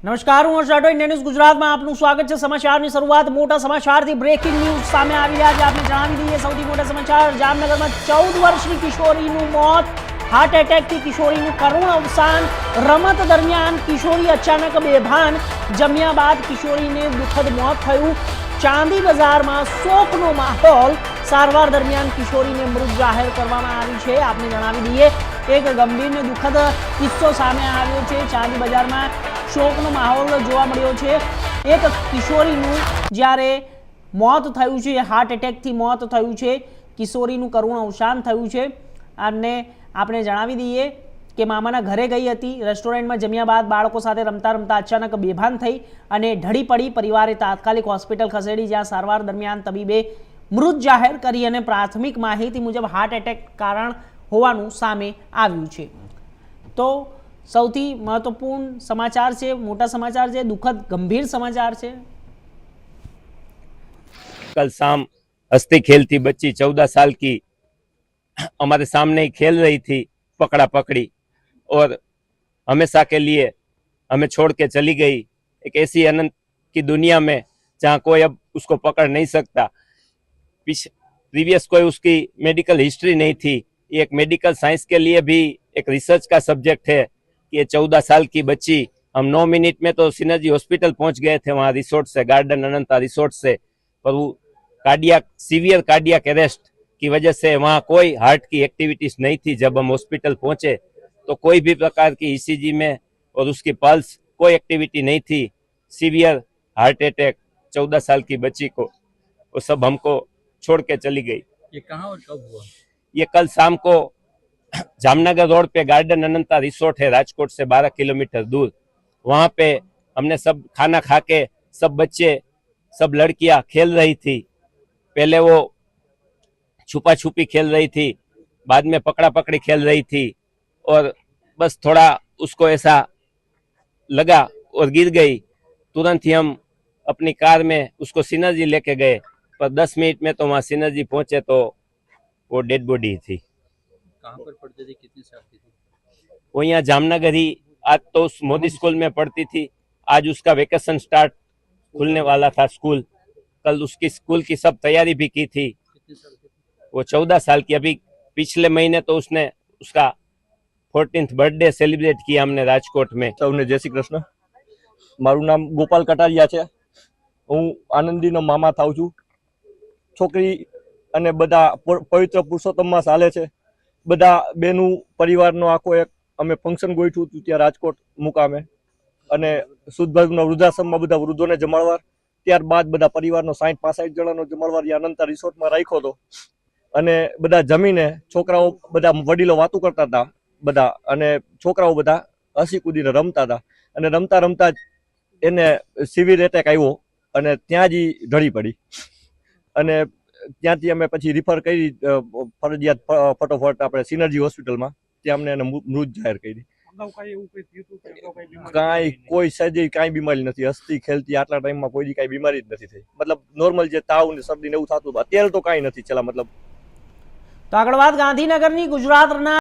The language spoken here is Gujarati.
નમસ્કાર, હું હર્ષ રાઠોડ, ઇન્ડિયા ન્યૂઝ ગુજરાતમાં આપનું સ્વાગત છે। સમાચારની શરૂઆત મોટા સમાચારથી બ્રેકિંગ ન્યૂઝ સામે આવી રહ્યા છે। આપને જણાવી દઈએ સૌથી મોટા સમાચાર। જામનગરમાં 14 વર્ષની કિશોરીનું મોત, હાર્ટ એટેકથી કિશોરીનું કરુણ અવસાન। રમત દરમિયાન કિશોરી અચાનક બેભાન, જમ્યા બાદ કિશોરીને દુઃખદ મોત થયું। ચાંદી બજારમાં શોકનો માહોલ, સારવાર દરમિયાન કિશોરીને મૃત જાહેર કરવામાં આવી છે। આપને જણાવી દઈએ એક ગંભીર ને દુઃખદ કિસ્સો સામે આવ્યો છે। ચાંદી બજારમાં શોકનો માહોલ જોવા મળ્યો છે। એક કિશોરીનું જ્યારે મોત થયું છે, હાર્ટ એટેકથી મોત થયું છે, કિશોરીનું કરુણ અવસાન થયું છે। અને આપણે જણાવી દઈએ કે મામાના ઘરે ગઈ હતી, રેસ્ટોરન્ટમાં જમ્યા બાદ બાળકો સાથે રમતા રમતા અચાનક બેભાન થઈ અને ઢળી પડી। પરિવારે તાત્કાલિક હોસ્પિટલ ખસેડી, જ્યાં સારવાર દરમિયાન તબીબે મૃત જાહેર કરી અને પ્રાથમિક માહિતી મુજબ હાર્ટ એટેક કારણ હોવાનું સામે આવ્યું છે। તો સૌથી મહત્વपूर्ण समाचार છે, મોટા સમાચાર છે, દુઃખદ ગંભીર समाचार છે। कल शाम हंसती खेलती बच्ची 14 साल की हमारे सामने ही खेल रही थी, पकड़ा पकड़ी, और हमेशा के लिए हमें छोड़ के चली गई एक ऐसी अनंत की दुनिया में जहाँ कोई अब उसको पकड़ नहीं सकता। प्रीवियस कोई उसकी मेडिकल हिस्ट्री नहीं थी। ये एक मेडिकल साइंस के लिए भी एक रिसर्च का सब्जेक्ट है। ये 14 साल की बच्ची, हम 9 मिनट में तो सिनर्जी हॉस्पिटल पहुंच गए थे, वहां रिसोर्ट से, गार्डन अनंता रिसोर्ट से, पर वो सीवियर कार्डियक अरेस्ट की वजह से वहां कोई हार्ट की एक्टिविटीज नहीं थी। जब हम हॉस्पिटल पहुंचे तो कोई भी प्रकार की ईसीजी में और उसकी पल्स कोई एक्टिविटी नहीं थी। सीवियर हार्ट अटैक 14 साल की बच्ची को, वो सब हमको छोड़ के चली गई। ये कहाँ और कब हुआ? ये कल शाम को जामनगर रोड पे गार्डन अनंता रिसोर्ट है, राजकोट से 12 किलोमीटर दूर। वहां पे हमने सब खाना खा के, सब बच्चे, सब लड़कियां खेल रही थी। पहले वो छुपा छुपी खेल रही थी, बाद में पकड़ा पकड़ी खेल रही थी, और बस थोड़ा उसको ऐसा लगा और गिर गई। तुरंत ही हम अपनी कार में उसको सिनर्जी लेके गए, पर 10 मिनट में तो वहाँ सिनर्जी पहुंचे तो वो डेड बॉडी थी। कहाँ पर पढ़ते थे, कितनी साल की थी? वो यहाँ जामनगर ही, आज तो उस मोदी स्कूल में पढ़ती थी। आज उसका वेकेशन स्टार्ट खुलने वाला था स्कूल। कल उसकी स्कूल की सब तैयारी भी की थी। कितनी साल की थी? वो 14 साल की। अभी पिछले महीने तो उसने उसका 14th बर्थडे सेलिब्रेट किया हमने राजकोट में। સૌને જય શ્રી કૃષ્ણ। મારું નામ ગોપાલ કટારિયા છે। હું આનંદીનો મામા થાઉં છું। છોકરી અને બધા પવિત્ર પુરુષોત્તમ માસ હાલે છે। બધા બેનું પરિવારનો આખો એક અમે ફંક્શન ગોઠવ્યું હતું ત્યાં રાજકોટ મુકામે, અને સુદભર્ગનો વૃદ્ધાશ્રમમાં બધા વૃદ્ધોને જમાડવાર, ત્યારબાદ બધા પરિવારનો 60-65 જણાનો જમાડવાર અનંતા રિસોર્ટમાં રાખ્યો હતો। અને બધા જમીને છોકરાઓ બધા વડીલો વાતો કરતા હતા બધા, અને છોકરાઓ બધા હસી કૂદીને રમતા હતા, અને રમતા રમતા જ એને સિવિયર એટેક આવ્યો અને ત્યાં જ ઢળી પડી। અને ત્યાંથી અમે પછી રિફર કરી ફરજિયાત ફટોફટ આપણે સિનર્જી હોસ્પિટલમાં, ત્યાં અમને એને મૃત જાહેર કરી। કાંઈ કોઈ સહેજે કાંઈ બીમારી નથી, હસતી ખેલતી આટલા ટાઈમમાં કોઈ કાંઈ બીમારી જ નથી થઈ। મતલબ નોર્મલ જે તાવ ને શરદી ને એવું થતું, અત્યારે તો કાંઈ નથી છેલ્લા મતલબ। તો આગળ વાત ગાંધીનગરની। ગુજરાતના